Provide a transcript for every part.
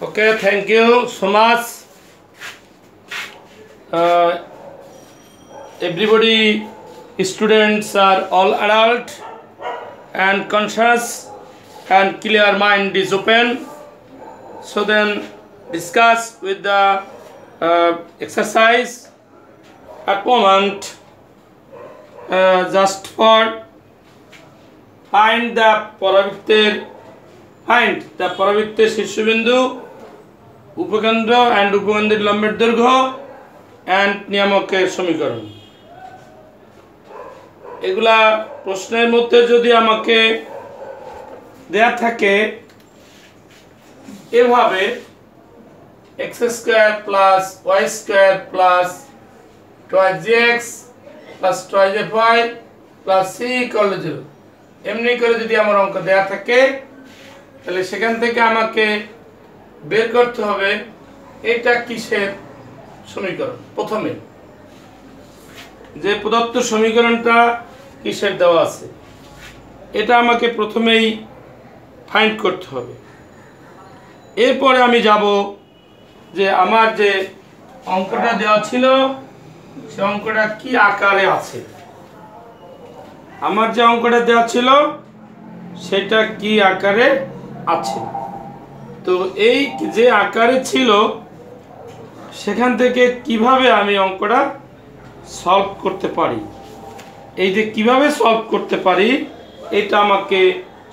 Okay, thank you so much. Everybody, students are all adult and conscious and clear mind is open. So then discuss with the exercise at moment just for find the পরাবৃত্তের শীর্ষবিন্দু উপকেন্দ্র and উপকেন্দ্রের লম্বের দৈর্ঘ্য and নিয়ামকের সমীকরণ। এগুলা প্রশ্নের মধ্যে যদি আমাকে দেয়া থাকে এভাবে x square plus y square plus 2x plus 2y plus c equal to 0 এমনি করে যদি আমার অঙ্ক দেয়া থাকে তাহলে সেখান থেকে আমাকে বের করতে হবে এটা কিসের সমীকরণ। প্রথমে যে প্রদত্ত সমীকরণটা কিসের দেওয়া আছে এটা আমাকে প্রথমেই ফাইন্ড করতে হবে। এরপরে আমি যাব যে আমার যে অঙ্কটা দেওয়া ছিল সে অঙ্কটা কি আকারে আছে, আমার যে অঙ্কটা দেওয়া ছিল সেটা কি আকারে আছে। তো এই যে আকারে ছিল সেখান থেকে কিভাবে আমি অঙ্কটা সলভ করতে পারি, এই যে কিভাবে সলভ করতে পারি এটা আমাকে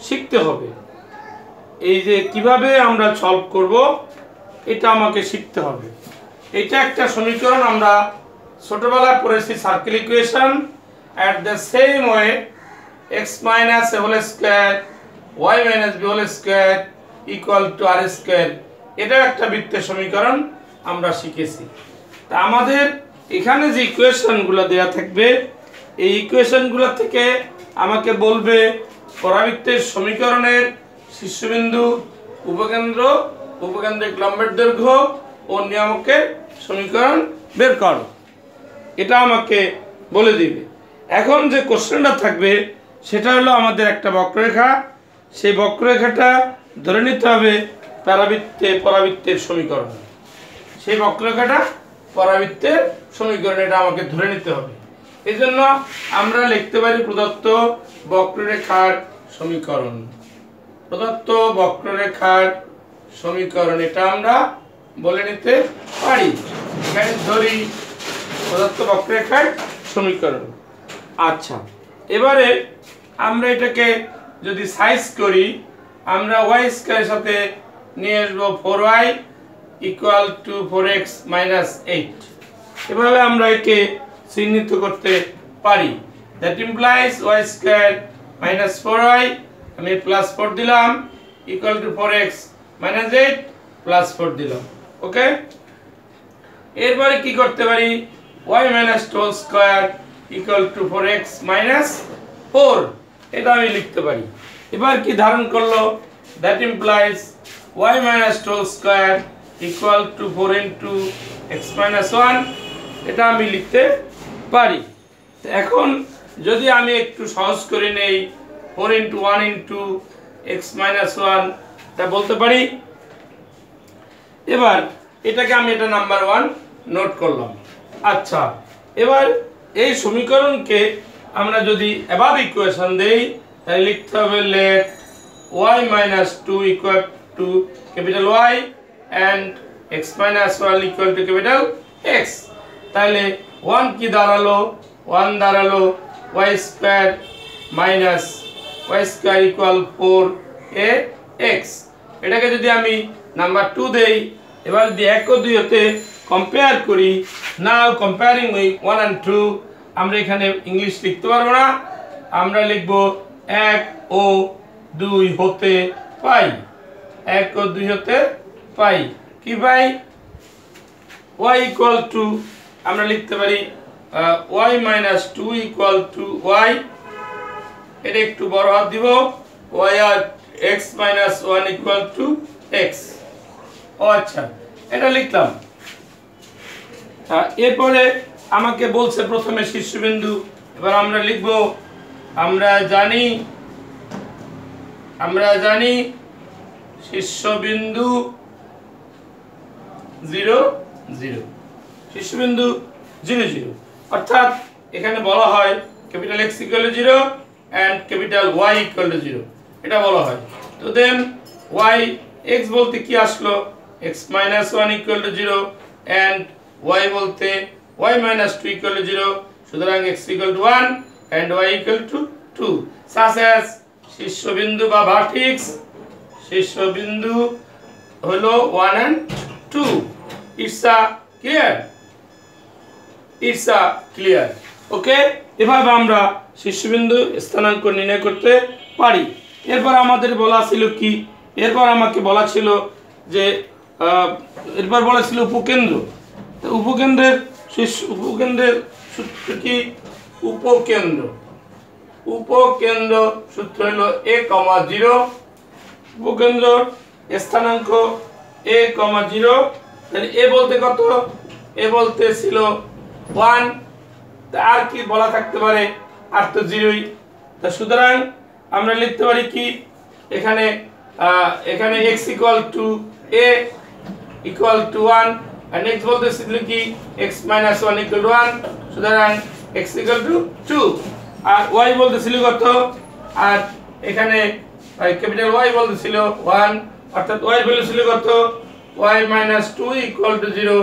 শিখতে হবে। এই যে কিভাবে আমরা সলভ করব এটা আমাকে শিখতে হবে। এটা একটা সমীকরণ আমরা ছোটবেলায় পড়েছি, circle equation. at the same way x minus a whole square y minus b whole square equal to r square, এটা একটা বৃত্তের সমীকরণ আমরা শিখেছি। তা আমাদের এখানে যে ইকুয়েশনগুলো দেয়া থাকবে এই ইকুয়েশনগুলো থেকে আমাকে বলবে পরাবৃত্তের সমীকরণের শীর্ষবিন্দু উপকেন্দ্র উপকেন্দ্রিক লম্বের দৈর্ঘ্য ও নিয়ামকের সমীকরণ বের করো, এটা আমাকে বলে দিবে। এখন যে কোশ্চেনটা থাকবে সেটা হলো আমাদের একটা বক্ররেখা, সেই বক্ররেখাটা ধরে নিতে হবে পরাবৃত্তের সমীকরণ। সেই বক্ররেখাটা পরাবৃত্তের সমীকরণ, এটা আমাকে ধরে নিতে হবে। এই জন্য আমরা লিখতে পারি প্রদত্ত বক্ররেখার সমীকরণ। প্রদত্ত বক্ররেখার সমীকরণ এটা আমরা বলে নিতে পারি। এখানে ধরি প্রদত্ত বক্ররেখার সমীকরণ। আচ্ছা, এবারে আমরা এটাকে যদি সাইজ করি আমরা y স্কয়ারের সাথে নিয়ে আসবো 4y equal to 4x minus 8। এভাবে আমরা একে চিহ্নিত করতে পারি। That implies y square minus 4y, আমি প্লাস 4 দিলাম, equal to 4x minus 8 plus 4 দিলাম। ওকে, এরপরে কি করতে পারি y minus 2 square equal to 4x minus 4, এটা আমি লিখতে পারি। এবার কি ধারণ করলো, that implies y minus 2 square equal to 4 into x minus 1, এটা আমি লিখতে পারি। এখন যদি আমি একটু সহজ করে নেই 4 ইন্টু 1 ইন্টু x মাইনাস 1, তা বলতে পারি। এবার এটাকে আমি এটা নাম্বার 1 নোট করলাম। আচ্ছা, এবার এই সমীকরণকে আমরা যদি অ্যাবাভ ইকুয়েশন দেই তাহলে লিখতে হবে late y minus 2 equal to capital Y and x minus 1 equal to capital X। তাহলে 1 কি দাঁড়ালো, 1 দাঁড়ালো y square minus y square equal 4ax। এটাকে যদি আমি নাম্বার 2 দেই, এবার যদি 1 ও 2 হতে কম্পেয়ার করি, নাও কম্পেয়ারিং উইথ 1 and 2, আমরা এখানে ইংলিশ লিখতে পারবো না, আমরা লিখব 1 ও 2 হতে পাই, 1 ও 2 হতে পাই। কি পাই, y ইকুয়াল টু আমরা লিখতে পারি y minus 2 equal to y, এটা একটু বড় হাত দিব, y আর x minus 1 equal to x। ও আচ্ছা, এটা লিখলাম। এরপরে আমাকে বলছে প্রথমে শীর্ষবিন্দু, এবার আমরা লিখব, আমরা জানি শীর্ষবিন্দু 0 0, শীর্ষবিন্দু 0 0, অর্থাৎ এখানে বলা হয় capital X equal to 0 and capital Y equal to 0, এটা বলা হয়। তো দেন y x বলতে কি আসলো, x minus 1 equal to 0 and y বলতে y মাইনাস 2 ইকুয়াল টু 0, সুতরাং x equal to 1 and y equal to 2, such as শীর্ষবিন্দু বা ভার্টেক্স, শীর্ষবিন্দু হলো 1 and 2, it's a clear, it's a clear. Okay, এভাবে আমরা শীর্ষবিন্দু স্থানাঙ্ক নির্ণয় করতে পারি। এরপর আমাদের বলা ছিল কি, এরপর আমাকে বলা ছিল যে এরপর বলা ছিল উপকেন্দ্র। তো উপকেন্দ্রের সূত্র কি, উপকেন্দ্র সূত্র হলো a, 0, উপকেন্দ্র স্থানাঙ্ক a, 0, তাহলে a বলতে কত, a বলতে ছিল 1, আর কি বলা থাকতে পারে, আর তো 0ই। তা সুতরাং আমরা লিখতে পারি কি, এখানে x equal to a equal to 1 আর x বলতে ছিল কি x মাইনাস 1 ইকুয়াল টু 1, সুতরাং x ইকুয়াল টু 2, আর y বলতে ছিল কত, আর এখানে ক্যাপিটাল Y বলতে ছিল 1, অর্থাৎ y ভ্যালু ছিল কত, y মাইনাস 2 ইকুয়াল টু 0,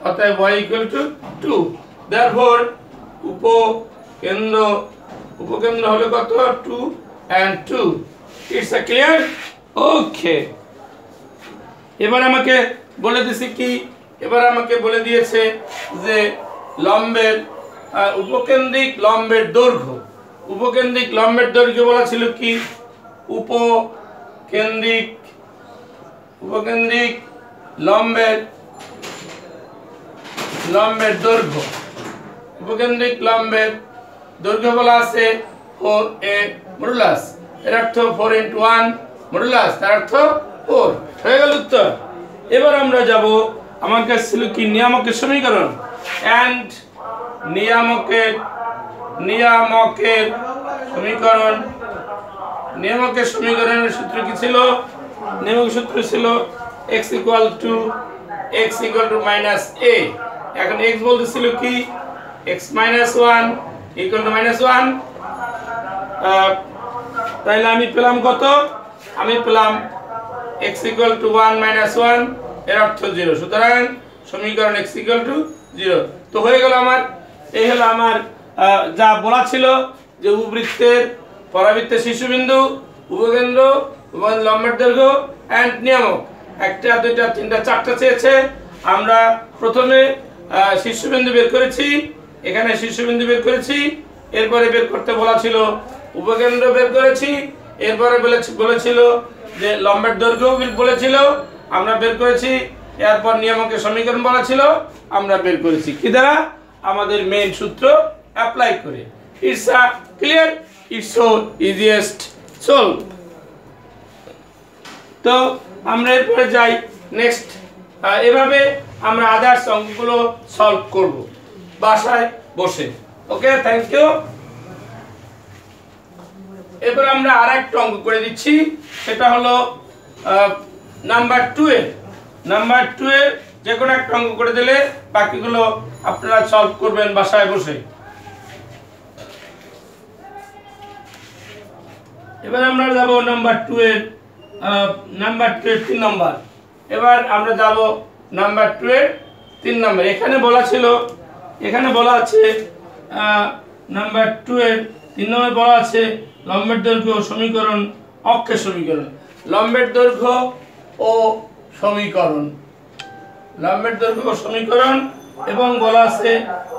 অতএব y ইকুয়াল টু 2, দেয়ারফর উপকেন্দ্র হলো কত, 2 and 2, ইটস আ ক্লিয়ার। ওকে, এবার আমাকে বলে দিয়েছে কি, এবার আমাকে বলে দিয়েছে যে লম্বের উপকেন্দ্রিক লম্বের দৈর্ঘ্য, উপকেন্দ্রিক লম্বের দৈর্ঘ্য বলা ছিল কি, উপকেন্দ্রিক লম্বের দৈর্ঘ্য, উপকেন্দ্রিক লম্বের দৈর্ঘ্য বলা আছে 4a মডুলাস, এর অর্থ 4 into 1 মডুলাস, তার অর্থ 4, হয়ে গেল উত্তর। এবার আমরা যাব, আমার কাছে ছিল কি নিয়ামকের সমীকরণ, এন্ড নিয়ামকের সমীকরণের সূত্র কি ছিল, নিয়ামকের সূত্র ছিল x equal two minus a, এখন x বলতে ছিল কি x minus 1 equal two minus 1, তাইলে আমি পেলাম কত, আমি পেলাম x ইকুয়াল টু 1 মাইনাস 1, এর অর্থ 0, সুতরাং সমীকরণ x ইকুয়াল টু 0। তো হয়ে গেল আমার, এই হলো আমার যা বলা ছিল যে উপবৃত্তের পরাবৃত্তের শীর্ষবিন্দু, উপকেন্দ্র, লম্বের দৈর্ঘ্য এন্ড নিয়ামক, একটা দুইটা তিনটা চারটা চেয়েছে। আমরা প্রথমে শীর্ষবিন্দু বের করেছি, এখানে শীর্ষবিন্দু বের করেছি, এরপরে বের করতে বলা ছিল উপকেন্দ্র বের করেছি, এরপরে বলেছিল যে লম্বের দৈর্ঘ্য বলেছিল, আমরা বের করেছি, এরপর নিয়ামকের সমীকরণ বলা ছিল, আমরা বের করেছি কি দ্বারা, আমাদের মেইন সূত্র অ্যাপ্লাই করে। It's a clear, it's so easiest solve. তো আমরা এরপরে যাই নেক্সট, এভাবে আমরা আদার্স অঙ্কগুলো সলভ করব বাসায় বসে। ওকে, থ্যাংক ইউ। এরপর আমরা আরেকটা অঙ্ক করে দিচ্ছি, সেটা হলো নাম্বার 2 এর, নাম্বার 2 এর যে কোনো একটা অঙ্ক করে দিলে বাকিগুলো আপনারা সলভ করবেন বাসায় বসে। এবার আমরা যাব নাম্বার 2 এর, নাম্বার 2 এর 3 নম্বর। এবার আমরা যাব নাম্বার 2 এর 3 নম্বর। এখানে বলা ছিল, এখানে বলা আছে নাম্বার 2 এর 3 নম্বরে বলা আছে লম্বের দৈর্ঘ্য সমীকরণ, অক্ষের সমীকরণ, লম্বের দৈর্ঘ্য ও সমীকরণ, লম্বের দৈর্ঘ্য ও সমীকরণ, এবং বলা আছে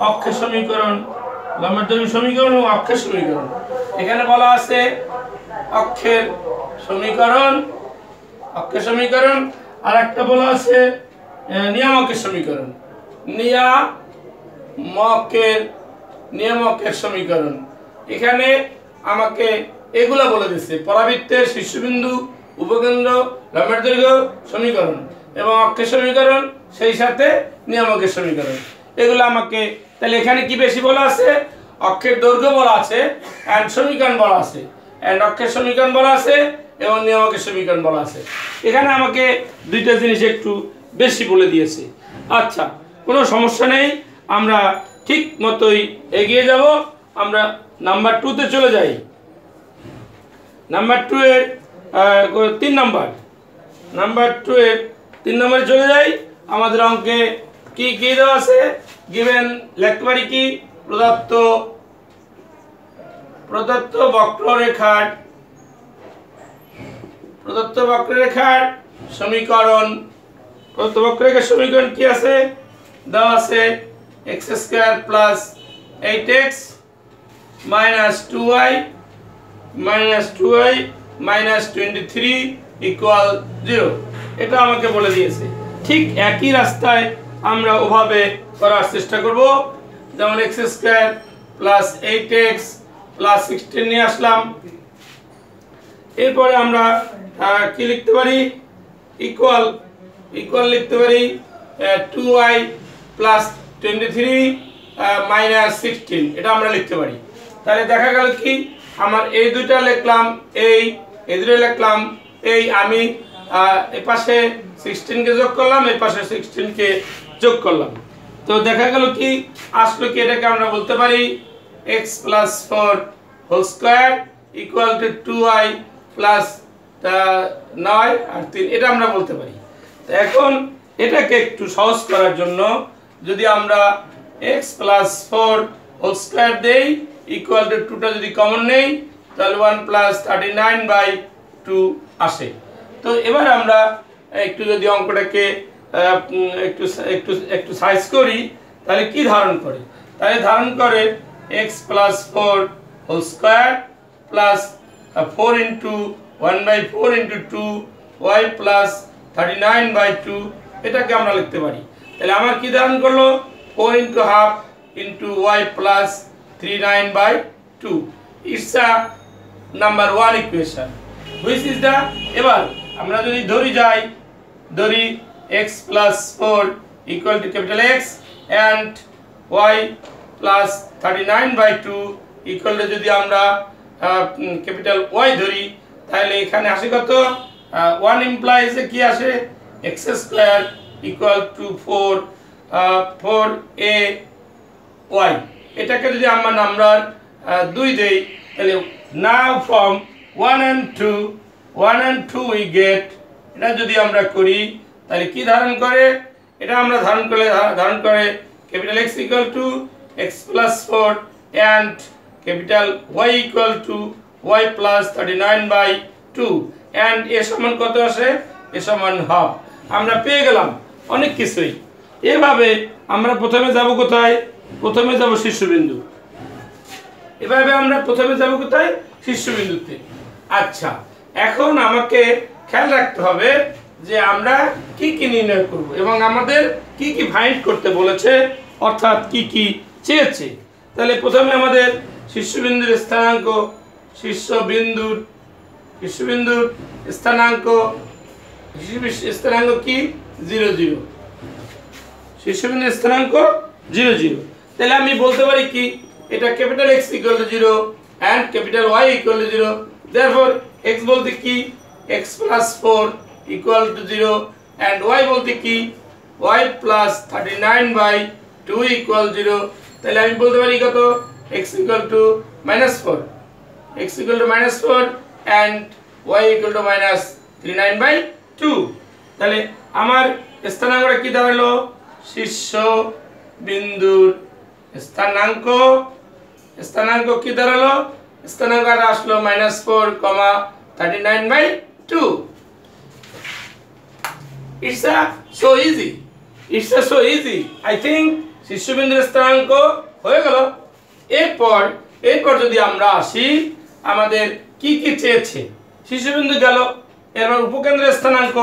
অক্ষের সমীকরণ, লম্বের দৈর্ঘ্য সমীকরণ ও অক্ষের সমীকরণ। এখানে বলা আছে অক্ষের সমীকরণ, অক্ষের সমীকরণ, আর একটা বলা আছে নিয়ামকের সমীকরণ, নিয়ামকের সমীকরণ। এখানে আমাকে এগুলা বলে দিচ্ছে পরাবৃত্তের শীর্ষবিন্দু, উপকেন্দ্র, লম্বের দৈর্ঘ্য সমীকরণ এবং অক্ষের সমীকরণ, সেই সাথে নিয়ামকের সমীকরণ, এগুলো আমাকে। তাহলে এখানে কি বেশি বলা আছে, অক্ষের দৈর্ঘ্য বলা আছে এন্ড সমীকরণ বলা আছে, এন্ড অক্ষের সমীকরণ বলা আছে এবং নিয়ামকের সমীকরণ বলা আছে। এখানে আমাকে দুইটা জিনিস একটু বেশি বলে দিয়েছে। আচ্ছা, কোনো সমস্যা নেই, আমরা ঠিক মতোই এগিয়ে যাব। আমরা নাম্বার 2-তে চলে যাই। নাম্বার 2 এর 3 নাম্বার, নাম্বার 2 এর 3 নম্বরে চলে যাই। আমাদের অঙ্কে কি কি দেওয়া আছে? গিভেন লিখতে পারি কি? প্রদত্ত বক্ররেখার সমীকরণ। প্রদত্ত বক্ররেখার সমীকরণ কি আছে? দেওয়া আছে x² + 8x - 2y - 23 = 0। এটা আমাকে বলে দিয়েছে। ঠিক একই রাস্তায় আমরা ওভাবে করার চেষ্টা করব। যেমন x² + 8x + 16 নিয়ে আসলাম। এরপরে আমরা কি লিখতে পারি? ইকুয়াল লিখতে পারি 2y + 23 - 16। এটা আমরা লিখতে পারি। তাহলে দেখা গেল কি, আমার এই দুইটা লিখলাম, এই দুটো লিখলাম, এই আমি এই পাশে 16 কে যোগ করলাম, এই পাশে 16 কে যোগ করলাম। তো দেখা গেল কি আসলে কি, এটাকে আমরা বলতে পারি x + 4 হোল স্কয়ার = 2y + 9 আর 3। এটা আমরা বলতে পারি। তো এখন এটাকে একটু সহজ করার জন্য যদি আমরা x + 4 হোল স্কয়ার দেই = 2টা যদি কমন নেই, তাহলে 1 + 39/2 আসে। তো এবার আমরা একটু যদি অঙ্কটাকে একটু সাইজ করি, তাহলে কি ধারণ করে? তাহলে ধারণ করে x + 4 whole square plus 4 × 1/4 × 2 y + 39/2। এটাকে আমরা লিখতে পারি। তাহলে আমার কি ধারণ করলো? 4 × ½ × y + 39/2। It's a number 1 equation, which is the. এবার আমরা যদি ধরি x + 4 = X and y + 39/2 যদি আমরা Y ধরি, তাহলে এখানে আসে কত? 1 implies কি আসে? x² = 4ay। এটাকে যদি আমরা নাম্বার 2 দেই, তাহলে now from 1 and 2 we get, এটা যদি আমরা করি তাহলে কি ধারণ করে? এটা আমরা ধারণ করে X = x + 4 and Y = y + 39/2 and এ সমান কত আসে? এ সমান হাফ। আমরা পেয়ে গেলাম অনেক কিছুই। এভাবে আমরা প্রথমে যাব কোথায়? প্রথমে যাব শীর্ষবিন্দু। এভাবে আমরা প্রথমে যাব কোথায়? শীর্ষবিন্দুতে। আচ্ছা, এখন আমাকে খেয়াল রাখতে হবে যে আমরা কি কি নির্ণয় করব এবং আমাদের কি কি ফাইন্ড করতে বলেছে, অর্থাৎ কি কি চেয়েছে। তাহলে প্রথমে আমাদের শীর্ষবিন্দুর স্থানাঙ্ক, শীর্ষবিন্দুর স্থানাঙ্ক কি? 0 0। শীর্ষবিন্দুর স্থানাঙ্ক 0 0। তাহলে আমি বলতে পারি কি, এটা X = 0 and Y = 0। therefore x বলতে কি? x + 4 = 0 and y বলতে কি? y + 39/2 = 0। তাহলে আমি বলতে পারি কত? x = -4 and y = -39/2। তাহলে আমার স্থানাঙ্কটা কি দাঁড়ালো? শীর্ষবিন্দুর স্থানাঙ্ক কি দাঁড়ালো? স্থানাঙ্কটা আসলো -4, 39/2। It's so easy. I think শীর্ষবিন্দুর স্থানাঙ্ক হয়ে গেল। এরপর যদি আমরা আসি, আমাদের কি কি চেয়েছে? শীর্ষবিন্দু গেল, এবার উপকেন্দ্রের স্থানাঙ্ক।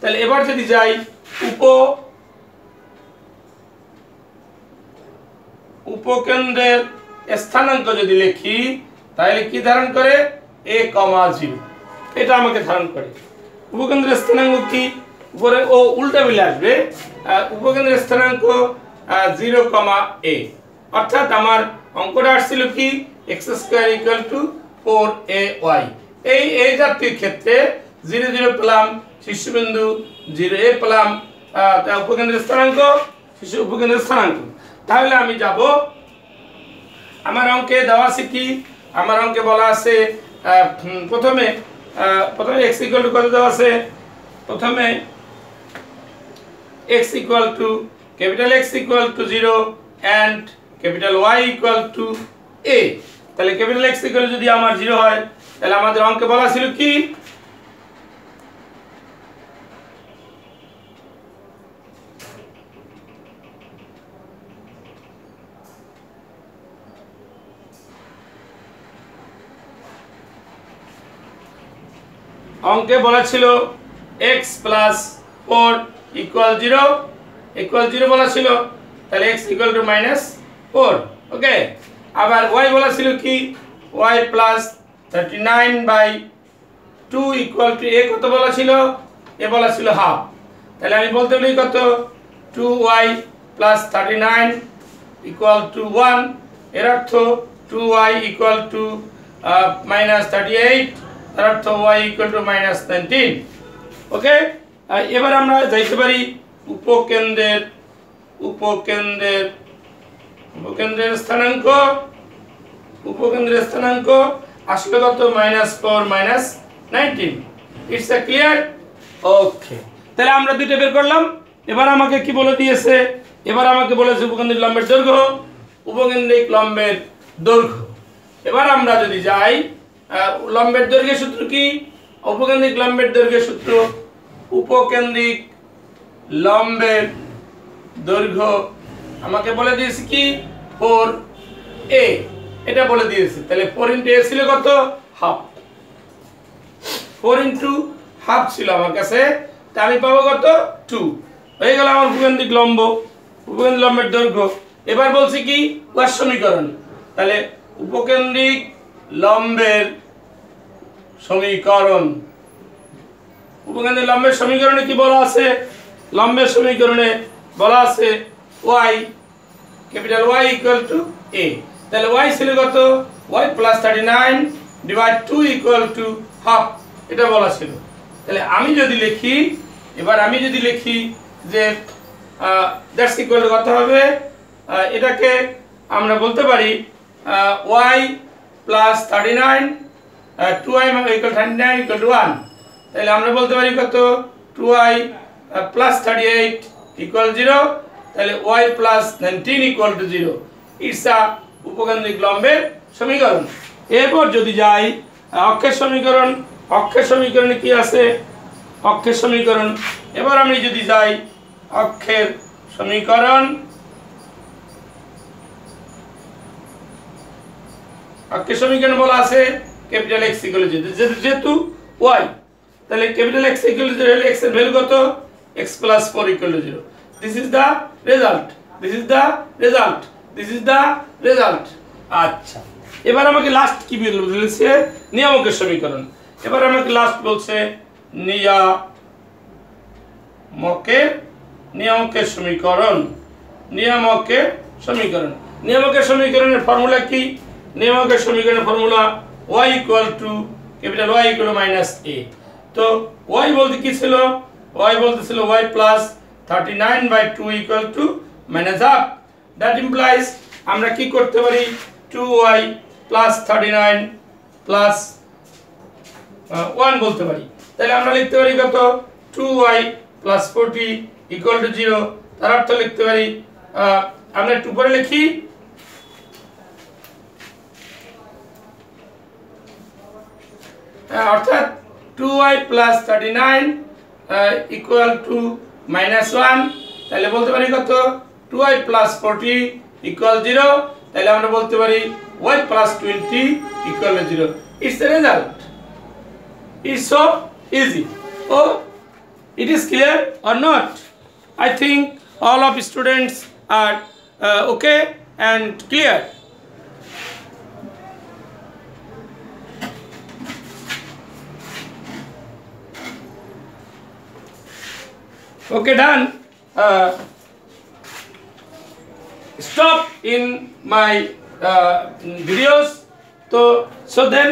তাহলে এবার যদি যাই উপকেন্দ্রের স্থানাঙ্ক যদি লিখি, তাহলে কি ধারণ করে? a, 0। এটা আমাকে ধারণ করে। উপকেন্দ্রের স্থানাঙ্ক কি? উপরে ও উল্টা মিলে আসবে। উপকেন্দ্রের স্থানাঙ্ক 0, a। অর্থাৎ আমার অঙ্কটা আসছিল কি? x² = 4ay। এই জাতীয় ক্ষেত্রে 0 0 পেলাম, শীর্ষবিন্দু 0a পেলাম, উপকেন্দ্রের স্থানাঙ্ক শিশু উপকেন্দ্রের স্থানাঙ্ক। তাহলে আমি যাব, আমার অঙ্কে দেওয়া আছে কি, আমার অঙ্কে বলা আছে প্রথমে x ইকুয়াল টু কত দেওয়া আছে, প্রথমে x equal two capital X equal to 0 and capital Y equal to a। তাহলে ক্যাপিটাল X ইকুয়াল যদি আমার 0 হয় তাহলে আমাদের অঙ্কে বলা ছিল কি, অঙ্কে বলা ছিল x প্লাস 4 ইকুয়াল 0 বলা ছিল, তাহলে x ইকুয়াল টু মাইনাস 4। ওকে, আবার y বলা ছিল কি, y plus 39/2 equal to a কত বলা ছিল, a বলা ছিল হাফ। তাহলে আমি বলতে পারি কত, 2y প্লাস 39 ইকুয়াল টু 1, এর অর্থ 2y ইকুয়াল টু মাইনাস 38, তার অর্থ y ইকুয়াল টু মাইনাস 19। ওকে, এবার আমরা যাইতে পারি উপকেন্দ্রের স্থানাঙ্ক, আসলে কত, -4 -19। It's a clear? ওকে, তাহলে আমরা দুইটা বের করলাম। এবার আমাকে কি বলে দিয়েছে, এবার আমাকে বলেছে উপকেন্দ্রিক লম্বের দৈর্ঘ্য, উপকেন্দ্রিক লম্বের দৈর্ঘ্য। এবার আমরা যদি যাই, লম্বের দৈর্ঘ্যের সূত্র কি, উপকেন্দ্রিক লম্বের দৈর্ঘ্যের সূত্র, উপকেন্দ্রিক লম্বের দৈর্ঘ্য আমাকে বলে দিয়েছে কি 4a, এটা বলে দিয়েছে। তাহলে 4 * a ছিল কত, হাফ, 4 * হাফ ছিল আমার কাছে, তা আমি পাবো কত, 2। হয়ে গেল আমার উপকেন্দ্রিক লম্বের দৈর্ঘ্য। এবার বলছি কি, ওয়ার সমীকরণ। তাহলে উপকেন্দ্রিক লম্বের সমীকরণ, উপকেন্দ্রিক লম্বের সমীকরণে কি বলা আছে, লম্বের সমীকরণে বলা আছে y, capital Y equal to a। তাহলে y ছিল কত, y plus 39 divide 2 equal to half, এটা বলা ছিল। তাহলে আমি যদি লিখি, এবার আমি যদি লিখি যে দ্যাটস ইকুয়াল টু কত হবে, এটাকে আমরা বলতে পারি y plus 39 2y equal 39 equal to 1। তাহলে আমরা বলতে পারি কত, 2y প্লাস 38 ইকুয়াল 0, তাহলে y plus 19 equal to 0। It's a উপকেন্দ্রিক লম্বের সমীকরণ। এরপর যদি যাই অক্ষের সমীকরণ, অক্ষের সমীকরণে কি আছে, অক্ষের সমীকরণ। এবার আমি যদি যাই অক্ষের সমীকরণ, অক্ষের সমীকরণ বলা আছে ক্যাপিটাল X ইকুয়াল টু 0, যেহেতু y, তাহলে ক্যাপিটাল X ইকুয়াল টু 0 হলে x এর ভ্যালু কত, x plus 4 equal to 0। This is the result, this is the result. আচ্ছা, এবার আমাকে লাস্ট কি বলছে, নিয়ামকের সমীকরণ। এবার আমাকে লাস্ট বলছে নিয়ামকের সমীকরণ। নিয়ামকের সমীকরণের ফর্মুলা কি, নিয়ামকের সমীকরণের formula y equal two capital Y equal two minus a। তো y বলতে কি ছিল, y বলতে ছিল y plus 39/2 equal to minus half. That implies আমরা কি করতে পারি, 2y প্লাস 39 প্লাস 1 বলতে পারি। তাহলে আমরা লিখতে পারি কত, 2y প্লাস 40 ইকুয়াল টু 0। তার অর্থ লিখতে পারি, আমরা একটু পরে লিখি, অর্থাৎ 2y plus 39 equal to minus 1। তাহলে বলতে পারি কত, 2y প্লাস 40 ইকুয়াল 0। তাহলে আমরা বলতে পারি y plus 20 equal 0। It's the result. It's so easy. Oh, it is clear or not? I think all of students are okay and clear. Okay, done. Stop in my videos. So then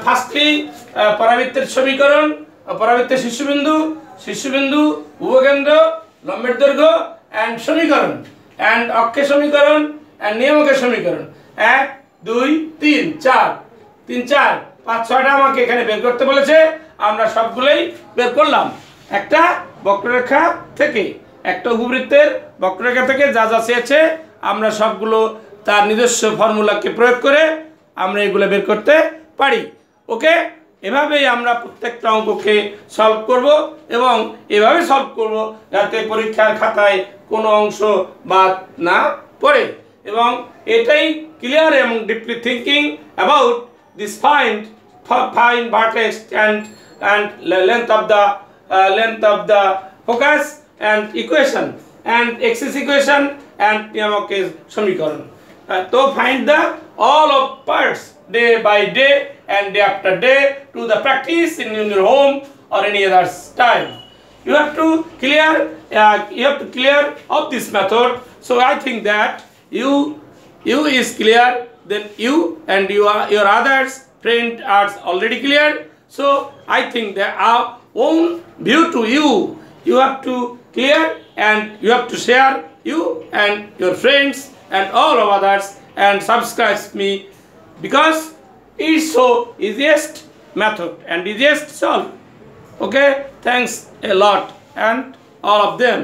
firstly পরাবৃত্তের সমীকরণ, পরাবৃত্তের শীর্ষবিন্দু, উপকেন্দ্র, লম্বের দৈর্ঘ্য and সমীকরণ and অক্ষের সমীকরণ and নিয়ামকের সমীকরণ 1 2 3 4 3 4 5 6টা আমাকে এখানে বের করতে বলেছে। আমরা সবগুলোই বের করলাম একটা বক্ররেখা থেকে, একটা উপবৃত্তের বক্ররেখা থেকে যা যা চেয়েছে আমরা সবগুলো তার নিজস্ব ফর্মুলাকে প্রয়োগ করে আমরা এগুলো বের করতে পারি। ওকে, এভাবেই আমরা প্রত্যেকটা অঙ্ককে সলভ করব এবং এভাবে সলভ করব যাতে পরীক্ষার খাতায় কোনো অংশ বাদ না পড়ে। এবং এটাই ক্লিয়ার এবং deeply thinking about this fine vertex and length of the focus and equation and axis equation and নিয়ামকের সমীকরণ। তো find the all of parts day by day and day after day to the practice in your home or any other time. You have to clear of this method. So I think that you is clear, then you and your others friend are already clear. So I think that our own view to you have to clear and you have to share, you and your friends and all of others, and subscribe me because it's so easiest method and easiest solve. Okay, thanks a lot and all of them.